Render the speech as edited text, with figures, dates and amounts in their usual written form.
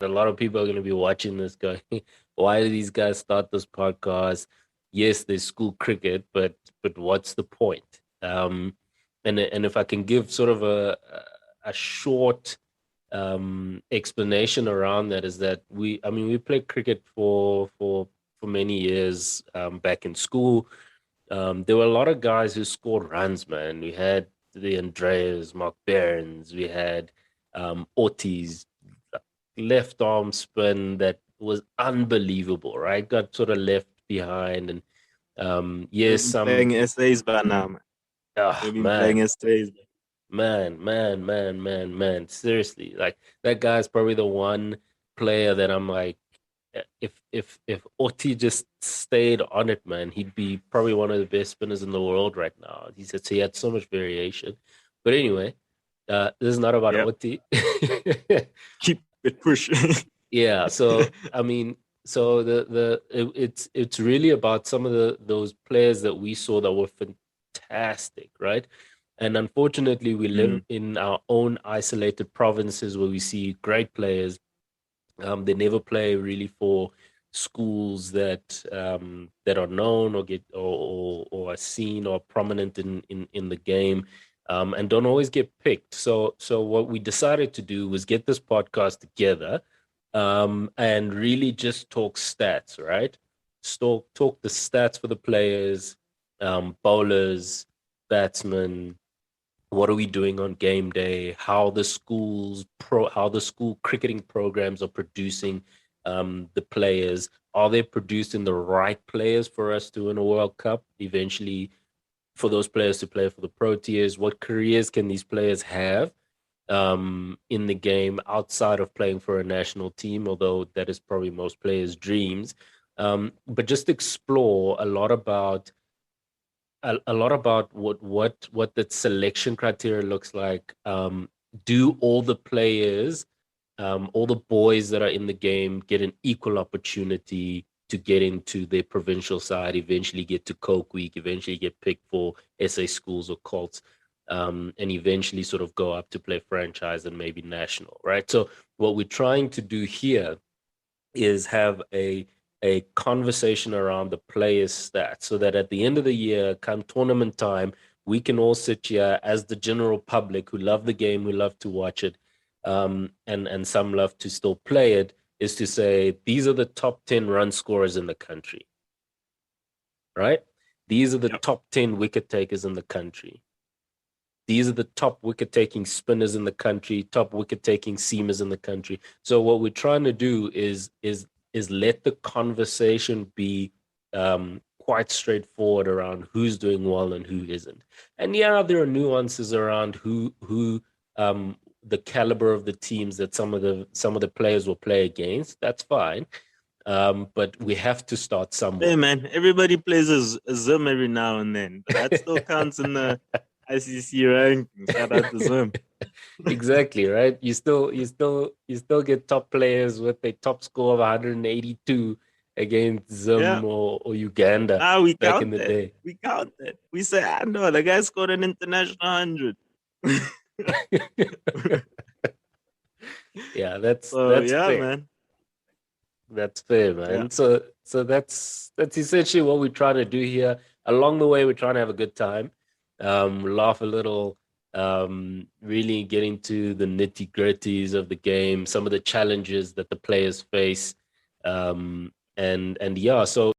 a lot of people are going to be watching this going, why do these guys start this podcast? Yes, there's school cricket, but what's the point? And if I can give sort of a short explanation around that is that we played cricket for many years back in school. There were a lot of guys who scored runs, man. We had the Andreas, Mark Barons, we had Ortiz, left arm spin that was unbelievable, right? Got sort of left behind, and We've yes, been playing essays by now, man. We've been man, playing essays. man. Seriously, like that guy's probably the one player that I'm like, if Oti just stayed on it, man, he'd be probably one of the best spinners in the world right now. He had so much variation. But anyway, this is not about Yep. Oti. Keep it pushing. Yeah, so I mean, so it's really about some of those players that we saw that were fantastic, right? And unfortunately, we live Mm, in our own isolated provinces where we see great players. They never play really for schools that are known or get or are seen or prominent in the game, and don't always get picked. So what we decided to do was get this podcast together, and really just talk stats, right? Talk the stats for the players, bowlers, batsmen. What are we doing on game day? How the school cricketing programs are producing the players. Are they producing the right players for us to win a World Cup eventually? For those players to play for the Proteas, what careers can these players have in the game outside of playing for a national team, although that is probably most players' dreams. But just explore a lot about what that selection criteria looks like. Do all the players, all the boys that are in the game, get an equal opportunity to get into their provincial side, eventually get to Coke Week, eventually get picked for SA schools or Colts, and eventually sort of go up to play franchise and maybe national, right? So what we're trying to do here is have a conversation around the players' stats so that at the end of the year, come tournament time, we can all sit here as the general public who love the game, who love to watch it, and some love to still play it, is to say these are the top 10 run scorers in the country, right? These are the yep. top 10 wicket takers in the country. These are the top wicket taking spinners in the country, top wicket taking seamers in the country. So what we're trying to do is let the conversation be quite straightforward around who's doing well and who isn't. And yeah, there are nuances around who the caliber of the teams that some of the players will play against. That's fine. But we have to start Hey, somewhere. man, everybody plays a Zim every now and then, but that still counts in the ICC ranking. Shout out to Zim. Exactly, right? You still get top players with a top score of 182 against Yeah. Zim or Uganda Now we back in count the that. day. We count that. We say, I know the guy scored an international 100. Yeah, that's So that's yeah, fair. man. That's fair, Yeah. man. So that's essentially what we're trying to do here. Along the way, we're trying to have a good time, laugh a little, really get into the nitty gritties of the game, some of the challenges that the players face, and yeah. So